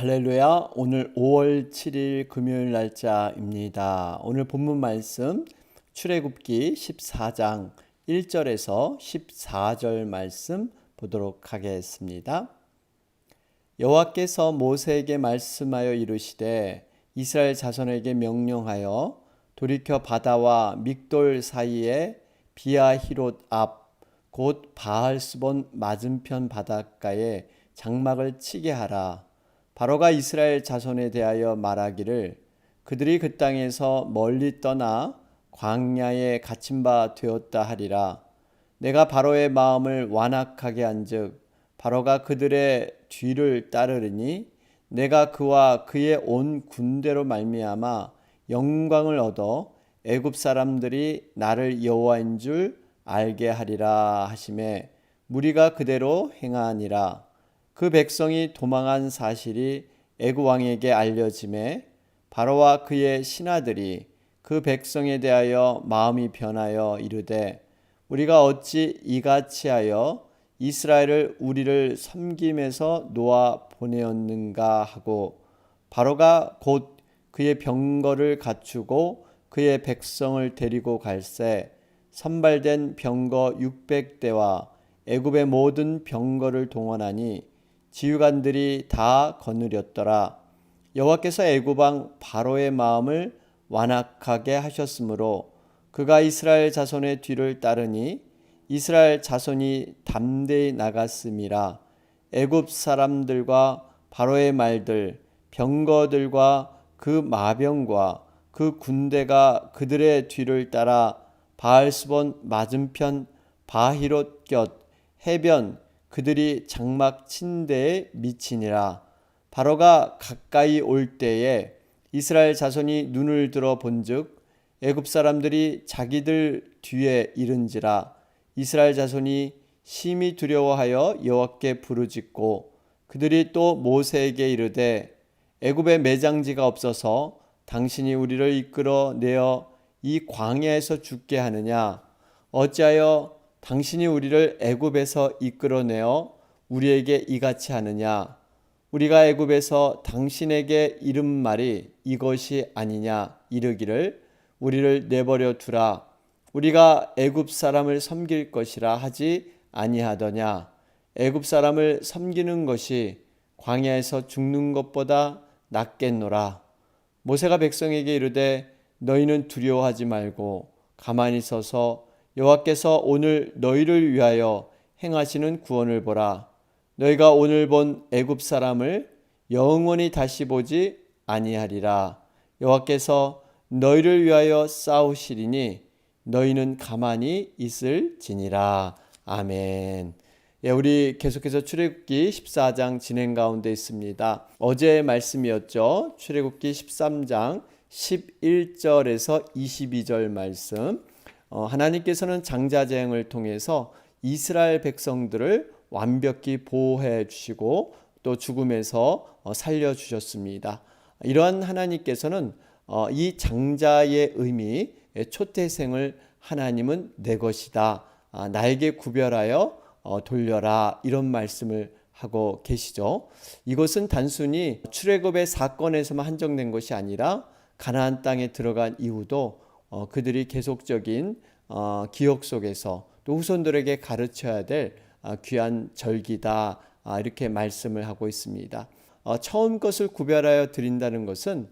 할렐루야. 오늘 5월 7일 금요일 날짜입니다. 오늘 본문 말씀 출애굽기 14장 1절에서 14절 말씀 보도록 하겠습니다. 여호와께서 모세에게 말씀하여 이르시되 이스라엘 자손에게 명령하여 돌이켜 바다와 믹돌 사이에 비아히롯 앞 곧 바알스본 맞은편 바닷가에 장막을 치게 하라. 바로가 이스라엘 자손에 대하여 말하기를 그들이 그 땅에서 멀리 떠나 광야에 갇힌 바 되었다 하리라. 내가 바로의 마음을 완악하게 한즉 바로가 그들의 뒤를 따르리니 내가 그와 그의 온 군대로 말미암아 영광을 얻어 애굽 사람들이 나를 여호와인 줄 알게 하리라 하시매 무리가 그대로 행하니라. 그 백성이 도망한 사실이 애굽 왕에게 알려짐에 바로와 그의 신하들이 그 백성에 대하여 마음이 변하여 이르되 우리가 어찌 이같이 하여 이스라엘을 우리를 섬김에서 놓아 보내었는가 하고 바로가 곧 그의 병거를 갖추고 그의 백성을 데리고 갈새 선발된 병거 600대와 애굽의 모든 병거를 동원하니 지휘관들이 다 거느렸더라. 여호와께서 애굽 왕 바로의 마음을 완악하게 하셨으므로 그가 이스라엘 자손의 뒤를 따르니 이스라엘 자손이 담대히 나갔음이라. 애굽 사람들과 바로의 말들 병거들과 그 마병과 그 군대가 그들의 뒤를 따라 바알스본 맞은편 바히롯 곁 해변 그들이 장막 친 데에 미치니라. 바로가 가까이 올 때에 이스라엘 자손이 눈을 들어 본즉 애굽 사람들이 자기들 뒤에 이른지라. 이스라엘 자손이 심히 두려워하여 여호와께 부르짖고 그들이 또 모세에게 이르되 애굽에 매장지가 없어서 당신이 우리를 이끌어 내어 이 광야에서 죽게 하느냐. 어찌하여 당신이 우리를 애굽에서 이끌어내어 우리에게 이같이 하느냐. 우리가 애굽에서 당신에게 이른 말이 이것이 아니냐. 이르기를 우리를 내버려 두라. 우리가 애굽 사람을 섬길 것이라 하지 아니하더냐. 애굽 사람을 섬기는 것이 광야에서 죽는 것보다 낫겠노라. 모세가 백성에게 이르되 너희는 두려워하지 말고 가만히 서서 여호와께서 오늘 너희를 위하여 행하시는 구원을 보라. 너희가 오늘 본 애굽 사람을 영원히 다시 보지 아니하리라. 여호와께서 너희를 위하여 싸우시리니 너희는 가만히 있을지니라. 아멘. 우리 계속해서 출애굽기 14장 진행 가운데 있습니다. 어제의 말씀이었죠. 출애굽기 13장 11절에서 22절 말씀. 하나님께서는 장자재앙을 통해서 이스라엘 백성들을 완벽히 보호해 주시고 또 죽음에서 살려주셨습니다. 이러한 하나님께서는 이 장자의 의미, 초태생을 하나님은 내 것이다. 나에게 구별하여 돌려라. 이런 말씀을 하고 계시죠. 이것은 단순히 출애굽의 사건에서만 한정된 것이 아니라 가나안 땅에 들어간 이후도 그들이 계속적인 기억 속에서 또 후손들에게 가르쳐야 될 귀한 절기다. 이렇게 말씀을 하고 있습니다. 처음 것을 구별하여 드린다는 것은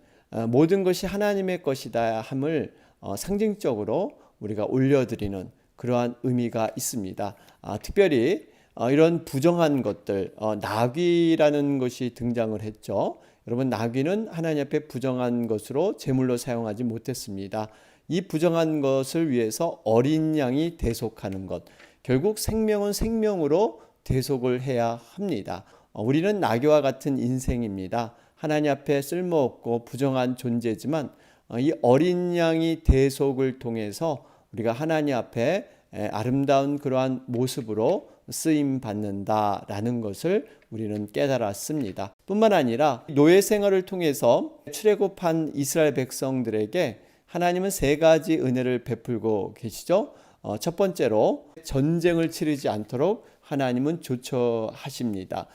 모든 것이 하나님의 것이다 함을 상징적으로 우리가 올려드리는 그러한 의미가 있습니다. 특별히 이런 부정한 것들, 나귀라는 것이 등장을 했죠. 여러분, 나귀는 하나님 앞에 부정한 것으로 제물로 사용하지 못했습니다. 이 부정한 것을 위해서 어린 양이 대속하는 것, 결국 생명은 생명으로 대속을 해야 합니다. 우리는 나귀와 같은 인생입니다. 하나님 앞에 쓸모없고 부정한 존재지만 이 어린 양이 대속을 통해서 우리가 하나님 앞에 아름다운 그러한 모습으로 쓰임 받는다라는 것을 우리는 깨달았습니다. 뿐만 아니라 노예 생활을 통해서 출애굽한 이스라엘 백성들에게 하나님은 세 가지 은혜를 베풀고 계시죠. 첫 번째로 전쟁을 치르지 않도록 하나님은 조처하십니다.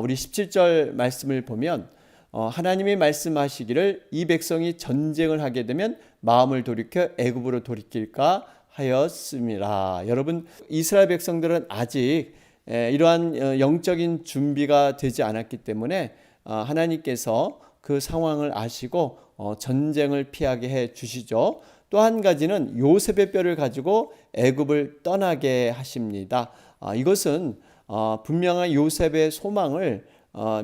우리 17절 말씀을 보면 하나님이 말씀하시기를 이 백성이 전쟁을 하게 되면 마음을 돌이켜 애굽으로 돌이킬까 하였습니다. 여러분, 이스라엘 백성들은 아직 이러한 영적인 준비가 되지 않았기 때문에 하나님께서 그 상황을 아시고 전쟁을 피하게 해 주시죠. 또 한 가지는 요셉의 뼈를 가지고 애굽을 떠나게 하십니다. 이것은 분명한 요셉의 소망을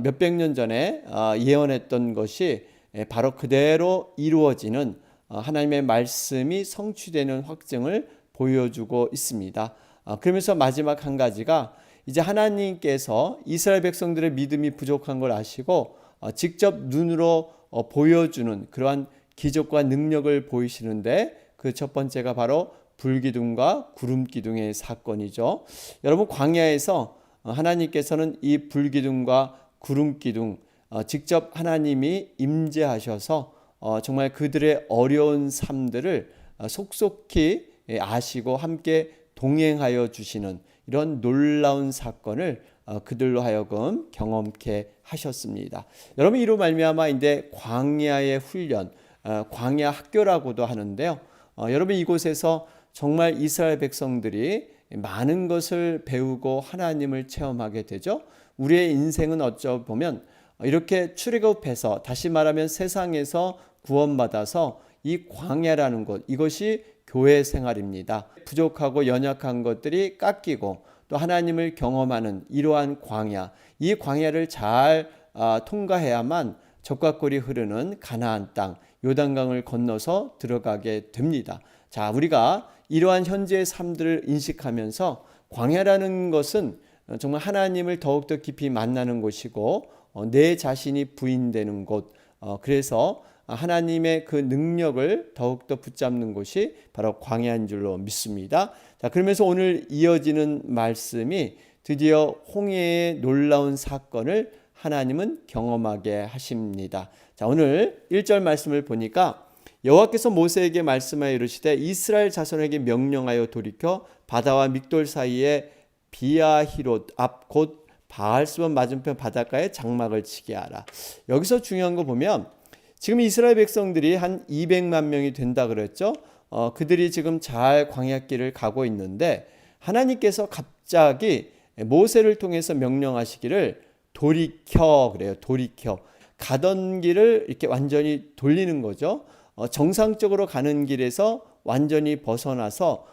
몇백 년 전에 예언했던 것이 바로 그대로 이루어지는 하나님의 말씀이 성취되는 확증을 보여주고 있습니다. 그러면서 마지막 한 가지가 이제 하나님께서 이스라엘 백성들의 믿음이 부족한 걸 아시고 직접 눈으로 보여주는 그러한 기적과 능력을 보이시는데 그 첫 번째가 바로 불기둥과 구름기둥의 사건이죠. 여러분, 광야에서 하나님께서는 이 불기둥과 구름기둥 직접 하나님이 임재하셔서 정말 그들의 어려운 삶들을 속속히 아시고 함께 동행하여 주시는 이런 놀라운 사건을 그들로 하여금 경험케 하셨습니다. 여러분, 이로 말미암아 이제 광야의 훈련, 광야 학교라고도 하는데요. 여러분, 이곳에서 정말 이스라엘 백성들이 많은 것을 배우고 하나님을 체험하게 되죠. 우리의 인생은 어쩌 보면 이렇게 출애굽해서, 다시 말하면 세상에서 구원받아서 이 광야라는 곳, 이것이 교회 생활입니다. 부족하고 연약한 것들이 깎이고 또 하나님을 경험하는 이러한 광야, 이 광야를 잘 통과해야만 적과 꿀이 흐르는 가나안 땅, 요단강을 건너서 들어가게 됩니다. 자, 우리가 이러한 현재의 삶들을 인식하면서 광야라는 것은 정말 하나님을 더욱더 깊이 만나는 곳이고 내 자신이 부인되는 곳, 그래서 하나님의 그 능력을 더욱더 붙잡는 곳이 바로 광야인 줄로 믿습니다. 자, 그러면서 오늘 이어지는 말씀이 드디어 홍해의 놀라운 사건을 하나님은 경험하게 하십니다. 자, 오늘 1절 말씀을 보니까 여호와께서 모세에게 말씀하여 이르시되 이스라엘 자손에게 명령하여 돌이켜 바다와 믹돌 사이에 비아히롯 앞 곧 바알스본 맞은편 바닷가에 장막을 치게 하라. 여기서 중요한 거 보면 지금 이스라엘 백성들이 한 200만 명이 된다 그랬죠. 그들이 지금 잘 광야길을 가고 있는데 하나님께서 갑자기 모세를 통해서 명령하시기를 돌이켜 그래요. 돌이켜. 가던 길을 이렇게 완전히 돌리는 거죠. 정상적으로 가는 길에서 완전히 벗어나서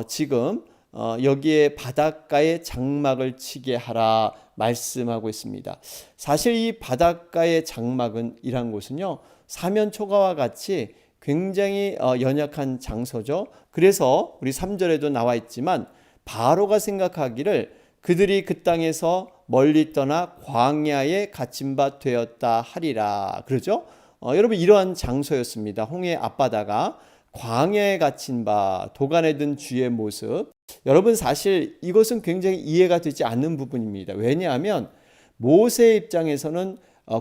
지금 여기에 바닷가에 장막을 치게 하라 말씀하고 있습니다. 사실 이 바닷가의 장막은 이란 곳은요, 사면 초가와 같이 굉장히 연약한 장소죠. 그래서 우리 3절에도 나와 있지만 바로가 생각하기를 그들이 그 땅에서 멀리 떠나 광야에 갇힌 바 되었다 하리라 그러죠. 여러분, 이러한 장소였습니다. 홍해 앞바다가 광야에 갇힌 바, 도간에 든 쥐의 모습. 여러분, 사실 이것은 굉장히 이해가 되지 않는 부분입니다. 왜냐하면 모세의 입장에서는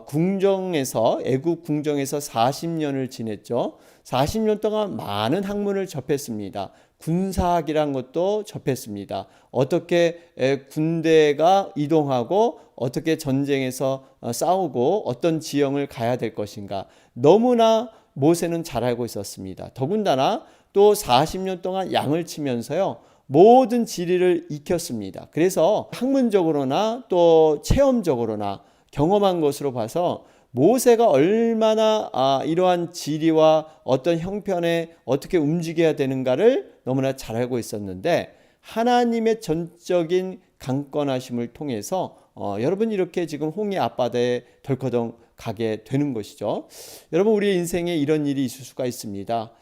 궁정에서, 애굽 궁정에서 40년을 지냈죠. 40년 동안 많은 학문을 접했습니다. 군사학이란 것도 접했습니다. 어떻게 군대가 이동하고 어떻게 전쟁에서 싸우고 어떤 지형을 가야 될 것인가, 너무나 모세는 잘 알고 있었습니다. 더군다나 또 40년 동안 양을 치면서요, 모든 지리를 익혔습니다. 그래서 학문적으로나 또 체험적으로나 경험한 것으로 봐서 모세가 얼마나 이러한 지리와 어떤 형편에 어떻게 움직여야 되는가를 너무나 잘 알고 있었는데, 하나님의 전적인 강권하심을 통해서 여러분, 이렇게 지금 홍해 앞바다에 덜커덩 가게 되는 것이죠. 여러분, 우리의 인생에 이런 일이 있을 수가 있습니다.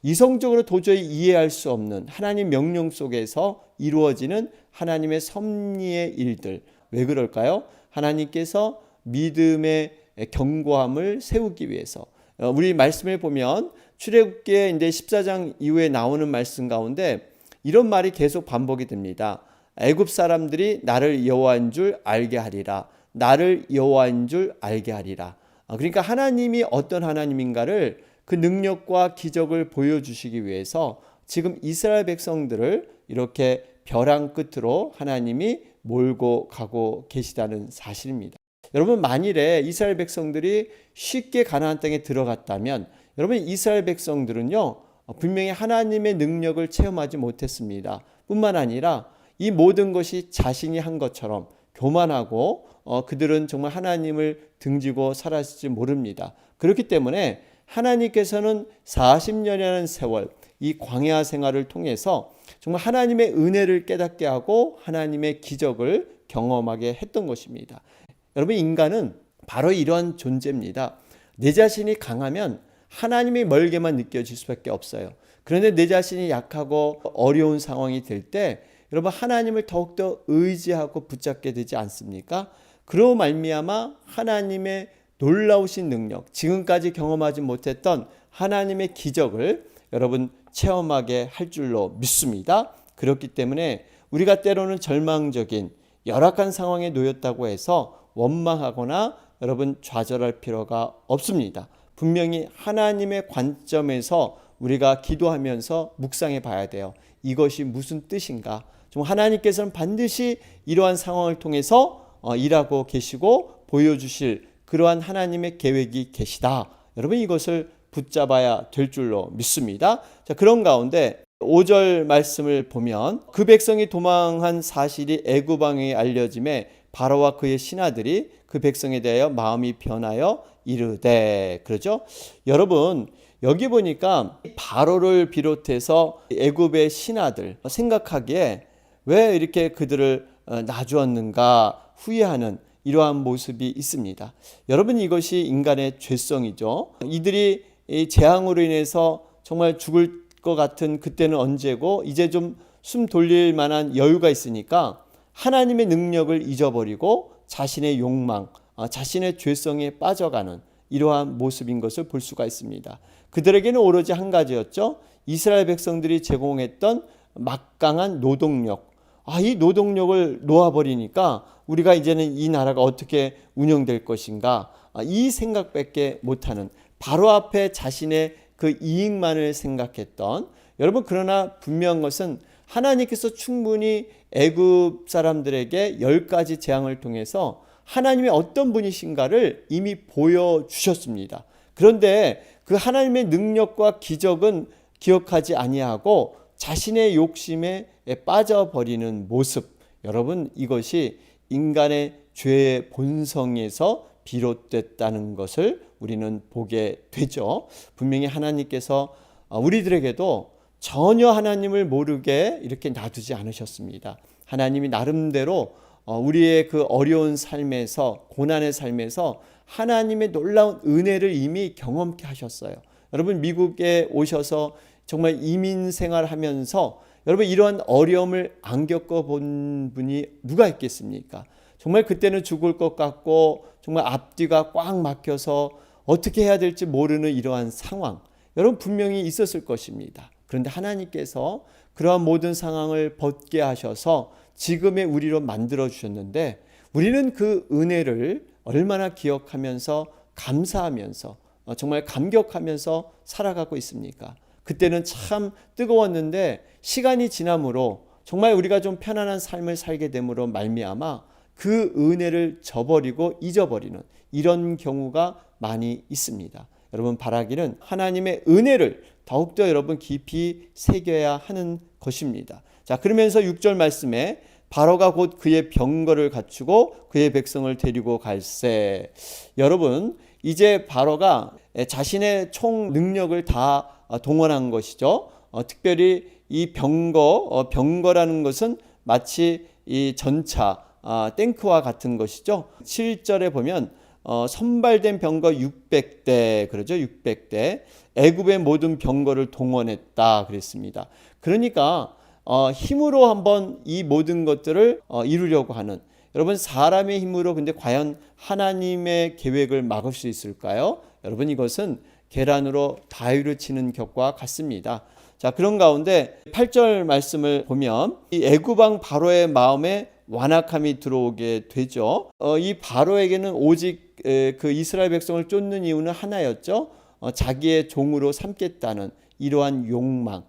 이성적으로 도저히 이해할 수 없는 하나님 명령 속에서 이루어지는 하나님의 섭리의 일들. 왜 그럴까요? 하나님께서 믿음의 견고함을 세우기 위해서. 우리 말씀을 보면 출애굽기에 이제 14장 이후에 나오는 말씀 가운데 이런 말이 계속 반복이 됩니다. 애굽 사람들이 나를 여호와인 줄 알게 하리라. 나를 여호와인 줄 알게 하리라. 그러니까 하나님이 어떤 하나님인가를, 그 능력과 기적을 보여주시기 위해서 지금 이스라엘 백성들을 이렇게 벼랑 끝으로 하나님이 몰고 가고 계시다는 사실입니다. 여러분, 만일에 이스라엘 백성들이 쉽게 가나안 땅에 들어갔다면 여러분, 이스라엘 백성들은요 분명히 하나님의 능력을 체험하지 못했습니다. 뿐만 아니라 이 모든 것이 자신이 한 것처럼 교만하고 그들은 정말 하나님을 등지고 살았을지 모릅니다. 그렇기 때문에 하나님께서는 40년이라는 세월, 이 광야 생활을 통해서 정말 하나님의 은혜를 깨닫게 하고 하나님의 기적을 경험하게 했던 것입니다. 여러분, 인간은 바로 이러한 존재입니다. 내 자신이 강하면 하나님이 멀게만 느껴질 수밖에 없어요. 그런데 내 자신이 약하고 어려운 상황이 될 때 여러분, 하나님을 더욱더 의지하고 붙잡게 되지 않습니까? 그로 말미암아 하나님의 놀라우신 능력, 지금까지 경험하지 못했던 하나님의 기적을 여러분 체험하게 할 줄로 믿습니다. 그렇기 때문에 우리가 때로는 절망적인 열악한 상황에 놓였다고 해서 원망하거나 여러분 좌절할 필요가 없습니다. 분명히 하나님의 관점에서 우리가 기도하면서 묵상해 봐야 돼요. 이것이 무슨 뜻인가? 좀 하나님께서는 반드시 이러한 상황을 통해서 일하고 계시고 보여주실 그러한 하나님의 계획이 계시다. 여러분, 이것을 붙잡아야 될 줄로 믿습니다. 자, 그런 가운데 5절 말씀을 보면 그 백성이 도망한 사실이 애굽 왕에게 알려짐에 바로와 그의 신하들이 그 백성에 대하여 마음이 변하여 이르되, 그러죠? 여러분, 여기 보니까 바로를 비롯해서 애굽의 신하들 생각하기에 왜 이렇게 그들을 놔주었는가 후회하는 이러한 모습이 있습니다. 여러분, 이것이 인간의 죄성이죠. 이들이 이 재앙으로 인해서 정말 죽을 것 같은 그때는 언제고 이제 좀 숨 돌릴 만한 여유가 있으니까 하나님의 능력을 잊어버리고 자신의 욕망, 자신의 죄성에 빠져가는 이러한 모습인 것을 볼 수가 있습니다. 그들에게는 오로지 한 가지였죠. 이스라엘 백성들이 제공했던 막강한 노동력. 이 노동력을 놓아버리니까 우리가 이제는 이 나라가 어떻게 운영될 것인가, 이 생각밖에 못하는, 바로 앞에 자신의 그 이익만을 생각했던, 여러분, 그러나 분명한 것은 하나님께서 충분히 애굽 사람들에게 10가지 재앙을 통해서 하나님의 어떤 분이신가를 이미 보여주셨습니다. 그런데 그 하나님의 능력과 기적은 기억하지 아니하고 자신의 욕심에 빠져버리는 모습, 여러분, 이것이 인간의 죄의 본성에서 비롯됐다는 것을 우리는 보게 되죠. 분명히 하나님께서 우리들에게도 전혀 하나님을 모르게 이렇게 놔두지 않으셨습니다. 하나님이 나름대로 우리의 그 어려운 삶에서, 고난의 삶에서 하나님의 놀라운 은혜를 이미 경험케 하셨어요. 여러분, 미국에 오셔서 정말 이민 생활하면서 여러분, 이러한 어려움을 안 겪어본 분이 누가 있겠습니까? 정말 그때는 죽을 것 같고 정말 앞뒤가 꽉 막혀서 어떻게 해야 될지 모르는 이러한 상황, 여러분, 분명히 있었을 것입니다. 그런데 하나님께서 그러한 모든 상황을 벗게 하셔서 지금의 우리로 만들어 주셨는데, 우리는 그 은혜를 얼마나 기억하면서 감사하면서 정말 감격하면서 살아가고 있습니까? 그때는 참 뜨거웠는데 시간이 지남으로 정말 우리가 좀 편안한 삶을 살게 됨으로 말미암아 그 은혜를 저버리고 잊어버리는 이런 경우가 많이 있습니다. 여러분, 바라기는 하나님의 은혜를 더욱더 여러분 깊이 새겨야 하는 것입니다. 자, 그러면서 6절 말씀에 바로가 곧 그의 병거를 갖추고 그의 백성을 데리고 갈새. 여러분, 이제 바로가 자신의 총 능력을 다 동원한 것이죠. 특별히 이 병거라는 것은 마치 이 전차, 탱크와 같은 것이죠. 7절에 보면 선발된 병거 600대, 그러죠. 600대. 애굽의 모든 병거를 동원했다 그랬습니다. 그러니까 힘으로 한번 이 모든 것들을 이루려고 하는, 여러분, 사람의 힘으로 근데 과연 하나님의 계획을 막을 수 있을까요? 여러분, 이것은 계란으로 바위를 치는 격과 같습니다. 자, 그런 가운데 8절 말씀을 보면 이 애굽 왕 바로의 마음에 완악함이 들어오게 되죠. 이 바로에게는 오직 그 이스라엘 백성을 쫓는 이유는 하나였죠. 자기의 종으로 삼겠다는 이러한 욕망.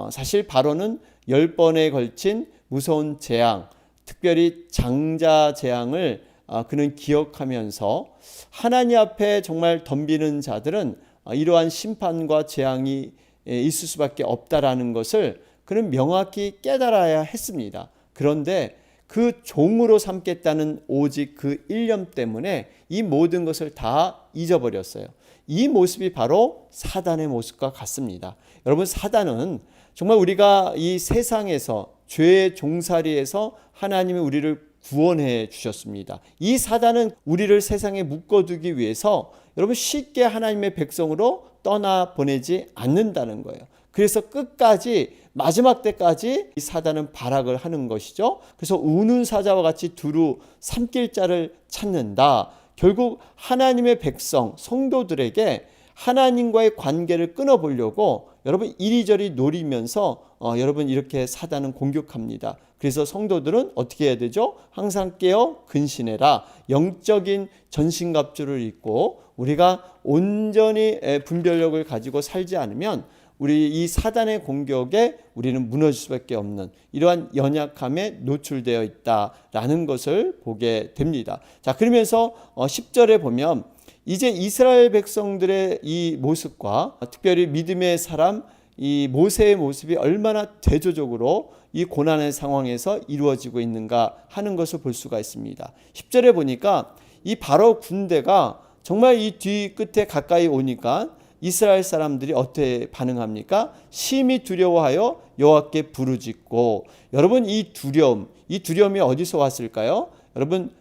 사실 바로는 10번에 걸친 무서운 재앙, 특별히 장자 재앙을 그는 기억하면서 하나님 앞에 정말 덤비는 자들은 이러한 심판과 재앙이 있을 수밖에 없다라는 것을 그는 명확히 깨달아야 했습니다. 그런데 그 종으로 삼겠다는 오직 그 일념 때문에 이 모든 것을 다 잊어버렸어요. 이 모습이 바로 사단의 모습과 같습니다. 여러분, 사단은 정말 우리가 이 세상에서 죄의 종살이에서 하나님이 우리를 구원해 주셨습니다. 이 사단은 우리를 세상에 묶어두기 위해서 여러분 쉽게 하나님의 백성으로 떠나보내지 않는다는 거예요. 그래서 끝까지 마지막 때까지 이 사단은 발악을 하는 것이죠. 그래서 우는 사자와 같이 두루 삼킬 자를 찾는다. 결국 하나님의 백성, 성도들에게 하나님과의 관계를 끊어보려고 여러분 이리저리 노리면서 여러분 이렇게 사단은 공격합니다. 그래서 성도들은 어떻게 해야 되죠? 항상 깨어 근신해라. 영적인 전신갑주를 입고 우리가 온전히 분별력을 가지고 살지 않으면 우리 이 사단의 공격에 우리는 무너질 수밖에 없는 이러한 연약함에 노출되어 있다라는 것을 보게 됩니다. 자, 그러면서 10절에 보면 이제 이스라엘 백성들의 이 모습과 특별히 믿음의 사람 이 모세의 모습이 얼마나 대조적으로 이 고난의 상황에서 이루어지고 있는가 하는 것을 볼 수가 있습니다. 10절에 보니까 이 바로 군대가 정말 이 뒤 끝에 가까이 오니까 이스라엘 사람들이 어떻게 반응합니까? 심히 두려워하여 여호와께 부르짖고. 여러분, 이 두려움이 어디서 왔을까요? 여러분,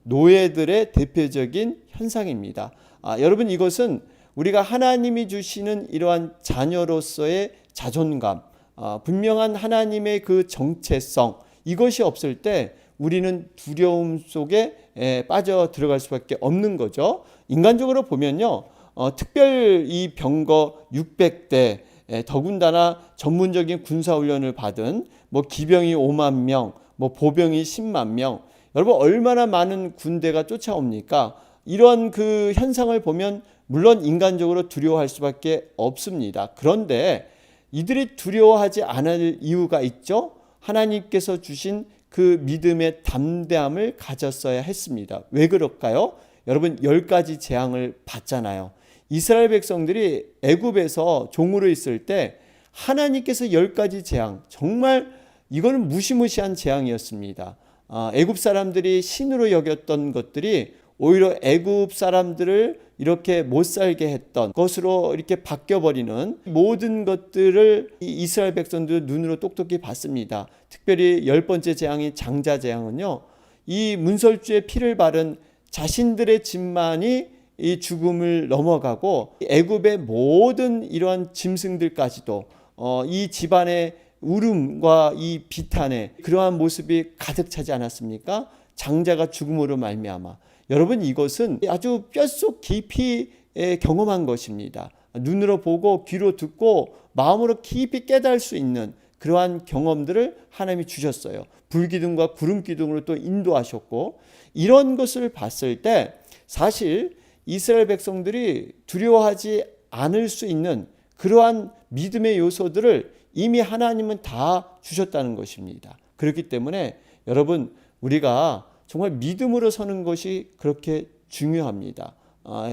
노예들의 대표적인 현상입니다. 여러분, 이것은 우리가 하나님이 주시는 이러한 자녀로서의 자존감, 분명한 하나님의 그 정체성, 이것이 없을 때 우리는 두려움 속에 빠져 들어갈 수밖에 없는 거죠. 인간적으로 보면요, 특별 이 병거 600대, 더군다나 전문적인 군사훈련을 받은 기병이 5만 명, 보병이 10만 명, 여러분 얼마나 많은 군대가 쫓아옵니까? 이런 그 현상을 보면 물론 인간적으로 두려워할 수밖에 없습니다. 그런데 이들이 두려워하지 않을 이유가 있죠. 하나님께서 주신 그 믿음의 담대함을 가졌어야 했습니다. 왜 그럴까요? 여러분 10가지 재앙을 받잖아요. 이스라엘 백성들이 애굽에서 종으로 있을 때 하나님께서 10가지 재앙, 정말 이거는 무시무시한 재앙이었습니다. 애굽 사람들이 신으로 여겼던 것들이 오히려 애굽 사람들을 이렇게 못 살게 했던 것으로 이렇게 바뀌어버리는 모든 것들을 이스라엘 백성들 눈으로 똑똑히 봤습니다. 특별히 10번째 재앙인 장자 재앙은요, 이 문설주의 피를 바른 자신들의 집만이 이 죽음을 넘어가고 애굽의 모든 이러한 짐승들까지도 이 집안의 울음과 이 비탄의 그러한 모습이 가득 차지 않았습니까? 장자가 죽음으로 말미암아. 여러분, 이것은 아주 뼛속 깊이 경험한 것입니다. 눈으로 보고 귀로 듣고 마음으로 깊이 깨달을 수 있는 그러한 경험들을 하나님이 주셨어요. 불기둥과 구름기둥으로 또 인도하셨고, 이런 것을 봤을 때 사실 이스라엘 백성들이 두려워하지 않을 수 있는 그러한 믿음의 요소들을 이미 하나님은 다 주셨다는 것입니다. 그렇기 때문에 여러분, 우리가 정말 믿음으로 서는 것이 그렇게 중요합니다.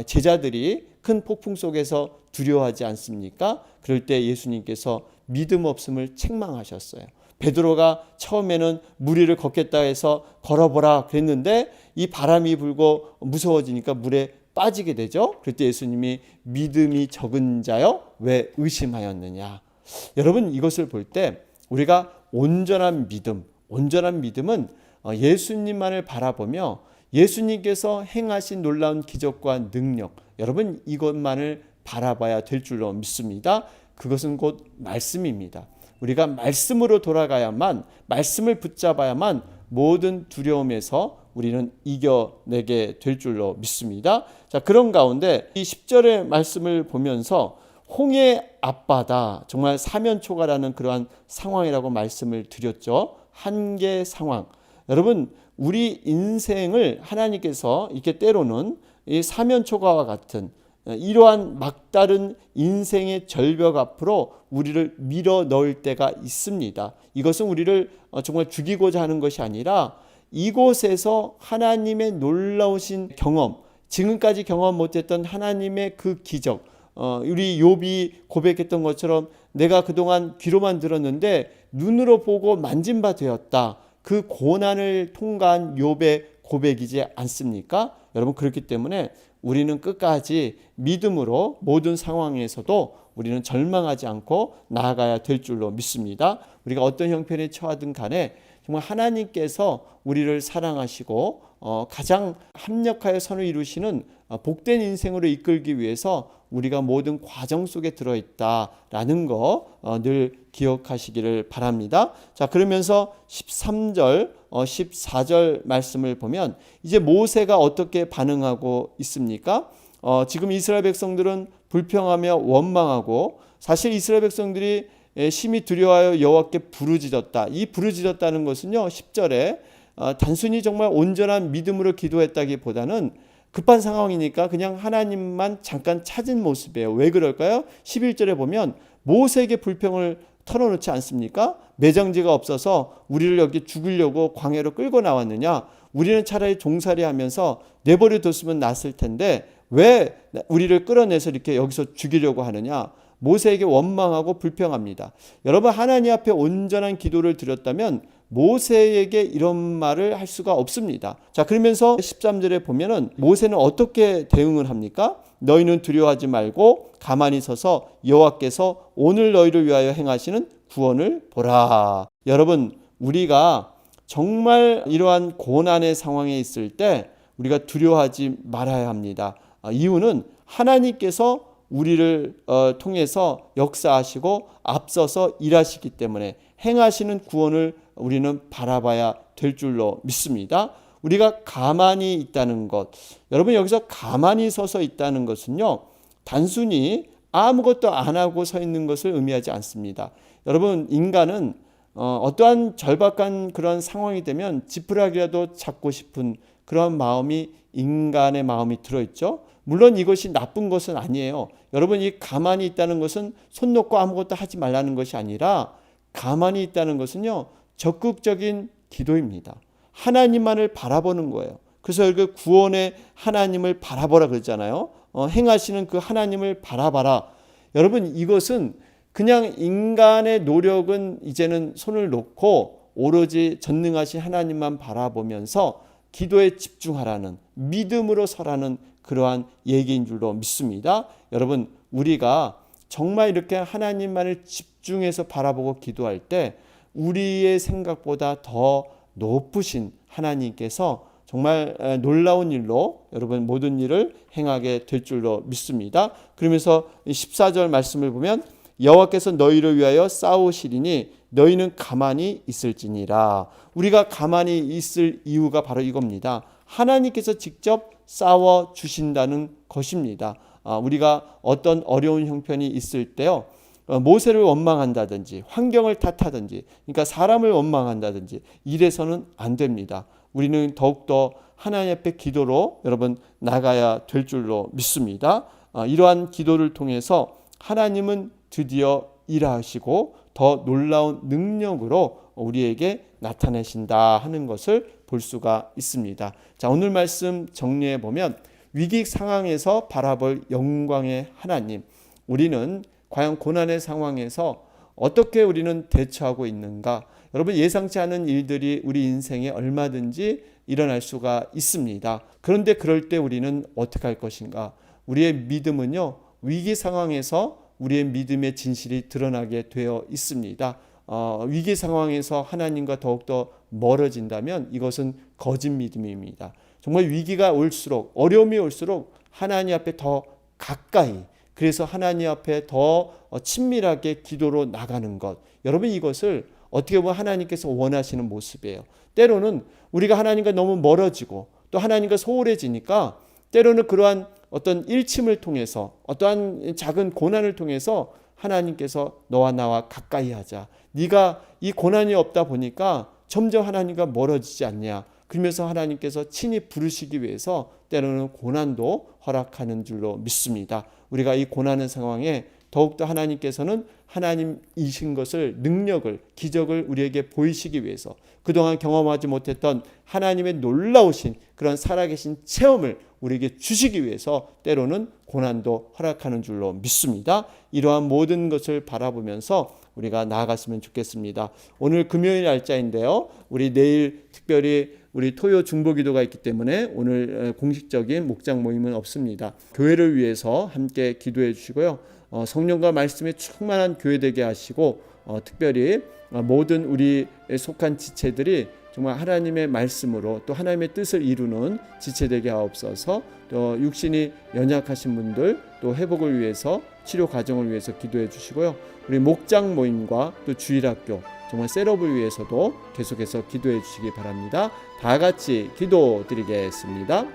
제자들이 큰 폭풍 속에서 두려워하지 않습니까? 그럴 때 예수님께서 믿음 없음을 책망하셨어요. 베드로가 처음에는 물 위를 걷겠다 해서 걸어보라 그랬는데 이 바람이 불고 무서워지니까 물에 빠지게 되죠. 그럴 때 예수님이 믿음이 적은 자여 왜 의심하였느냐. 여러분, 이것을 볼 때 우리가 온전한 믿음은 예수님만을 바라보며 예수님께서 행하신 놀라운 기적과 능력, 여러분 이것만을 바라봐야 될 줄로 믿습니다. 그것은 곧 말씀입니다. 우리가 말씀으로 돌아가야만, 말씀을 붙잡아야만 모든 두려움에서 우리는 이겨내게 될 줄로 믿습니다. 자, 그런 가운데 이 10절의 말씀을 보면서 홍해 앞바다, 정말 사면초가라는 그러한 상황이라고 말씀을 드렸죠. 한계 상황. 여러분, 우리 인생을 하나님께서 이렇게 때로는 이 사면초가와 같은 이러한 막다른 인생의 절벽 앞으로 우리를 밀어 넣을 때가 있습니다. 이것은 우리를 정말 죽이고자 하는 것이 아니라 이곳에서 하나님의 놀라우신 경험, 지금까지 경험 못했던 하나님의 그 기적, 우리 욥이 고백했던 것처럼 내가 그동안 귀로만 들었는데 눈으로 보고 만진 바 되었다. 그 고난을 통과한 욥의 고백이지 않습니까? 여러분, 그렇기 때문에 우리는 끝까지 믿음으로 모든 상황에서도 우리는 절망하지 않고 나아가야 될 줄로 믿습니다. 우리가 어떤 형편에 처하든 간에 정말 하나님께서 우리를 사랑하시고 가장 합력하여 선을 이루시는 복된 인생으로 이끌기 위해서 우리가 모든 과정 속에 들어있다라는 거 늘 기억하시기를 바랍니다. 자, 그러면서 13절, 14절 말씀을 보면 이제 모세가 어떻게 반응하고 있습니까? 지금 이스라엘 백성들은 불평하며 원망하고, 사실 이스라엘 백성들이 심히 두려워하여 여호와께 부르짖었다. 이 부르짖었다는 것은요, 10절에 단순히 정말 온전한 믿음으로 기도했다기보다는 급한 상황이니까 그냥 하나님만 잠깐 찾은 모습이에요. 왜 그럴까요? 11절에 보면 모세에게 불평을 털어놓지 않습니까? 매장지가 없어서 우리를 여기 죽이려고 광야로 끌고 나왔느냐? 우리는 차라리 종살이 하면서 내버려 뒀으면 낫을 텐데 왜 우리를 끌어내서 이렇게 여기서 죽이려고 하느냐? 모세에게 원망하고 불평합니다. 여러분, 하나님 앞에 온전한 기도를 드렸다면 모세에게 이런 말을 할 수가 없습니다. 자, 그러면서 13절에 보면은 모세는 어떻게 대응을 합니까? 너희는 두려워하지 말고 가만히 서서 여호와께서 오늘 너희를 위하여 행하시는 구원을 보라. 여러분, 우리가 정말 이러한 고난의 상황에 있을 때 우리가 두려워하지 말아야 합니다. 이유는 하나님께서 우리를 통해서 역사하시고 앞서서 일하시기 때문에 행하시는 구원을 우리는 바라봐야 될 줄로 믿습니다. 우리가 가만히 있다는 것, 여러분, 여기서 가만히 서서 있다는 것은요, 단순히 아무것도 안 하고 서 있는 것을 의미하지 않습니다. 여러분, 인간은 어떠한 절박한 그런 상황이 되면 지푸라기라도 잡고 싶은 그런 마음이 인간의 마음이 들어있죠. 물론 이것이 나쁜 것은 아니에요. 여러분, 이 가만히 있다는 것은 손 놓고 아무것도 하지 말라는 것이 아니라 가만히 있다는 것은요, 적극적인 기도입니다. 하나님만을 바라보는 거예요. 그래서 여기 구원의 하나님을 바라보라 그러잖아요. 행하시는 그 하나님을 바라봐라. 여러분, 이것은 그냥 인간의 노력은 이제는 손을 놓고 오로지 전능하신 하나님만 바라보면서 기도에 집중하라는, 믿음으로 서라는 그러한 얘기인 줄로 믿습니다. 여러분, 우리가 정말 이렇게 하나님만을 집중해서 바라보고 기도할 때 우리의 생각보다 더 높으신 하나님께서 정말 놀라운 일로 여러분 모든 일을 행하게 될 줄로 믿습니다. 그러면서 14절 말씀을 보면 여호와께서 너희를 위하여 싸우시리니 너희는 가만히 있을지니라. 우리가 가만히 있을 이유가 바로 이겁니다. 하나님께서 직접 싸워 주신다는 것입니다. 우리가 어떤 어려운 형편이 있을 때요, 모세를 원망한다든지 환경을 탓하든지, 그러니까 사람을 원망한다든지 이래서는 안 됩니다. 우리는 더욱더 하나님 앞에 기도로 여러분 나가야 될 줄로 믿습니다. 이러한 기도를 통해서 하나님은 드디어 일하시고 더 놀라운 능력으로 우리에게 나타내신다 하는 것을 볼 수가 있습니다. 자, 오늘 말씀 정리해 보면 위기 상황에서 바라볼 영광의 하나님, 우리는 과연 고난의 상황에서 어떻게 우리는 대처하고 있는가? 여러분, 예상치 않은 일들이 우리 인생에 얼마든지 일어날 수가 있습니다. 그런데 그럴 때 우리는 어떻게 할 것인가? 우리의 믿음은요, 위기 상황에서 우리의 믿음의 진실이 드러나게 되어 있습니다. 위기 상황에서 하나님과 더욱더 멀어진다면 이것은 거짓 믿음입니다. 정말 위기가 올수록, 어려움이 올수록 하나님 앞에 더 가까이, 그래서 하나님 앞에 더 친밀하게 기도로 나가는 것, 여러분, 이것을 어떻게 보면 하나님께서 원하시는 모습이에요. 때로는 우리가 하나님과 너무 멀어지고 또 하나님과 소홀해지니까 때로는 그러한 어떤 일침을 통해서, 어떠한 작은 고난을 통해서 하나님께서 너와 나와 가까이 하자, 네가 이 고난이 없다 보니까 점점 하나님과 멀어지지 않냐, 그러면서 하나님께서 친히 부르시기 위해서 때로는 고난도 허락하는 줄로 믿습니다. 우리가 이 고난의 상황에 더욱더 하나님께서는 하나님이신 것을, 능력을, 기적을 우리에게 보이시기 위해서 그동안 경험하지 못했던 하나님의 놀라우신 그런 살아계신 체험을 우리에게 주시기 위해서 때로는 고난도 허락하는 줄로 믿습니다. 이러한 모든 것을 바라보면서 우리가 나아갔으면 좋겠습니다. 오늘 금요일 날짜인데요. 우리 내일 특별히 우리 토요 중보기도가 있기 때문에 오늘 공식적인 목장 모임은 없습니다. 교회를 위해서 함께 기도해 주시고요. 성령과 말씀에 충만한 교회 되게 하시고 특별히 모든 우리 속한 지체들이 정말 하나님의 말씀으로 또 하나님의 뜻을 이루는 지체 되게 하옵소서. 또 육신이 연약하신 분들 또 회복을 위해서, 치료 과정을 위해서 기도해 주시고요. 우리 목장 모임과 또 주일학교, 정말 셋업을 위해서도 계속해서 기도해 주시기 바랍니다. 다 같이 기도드리겠습니다.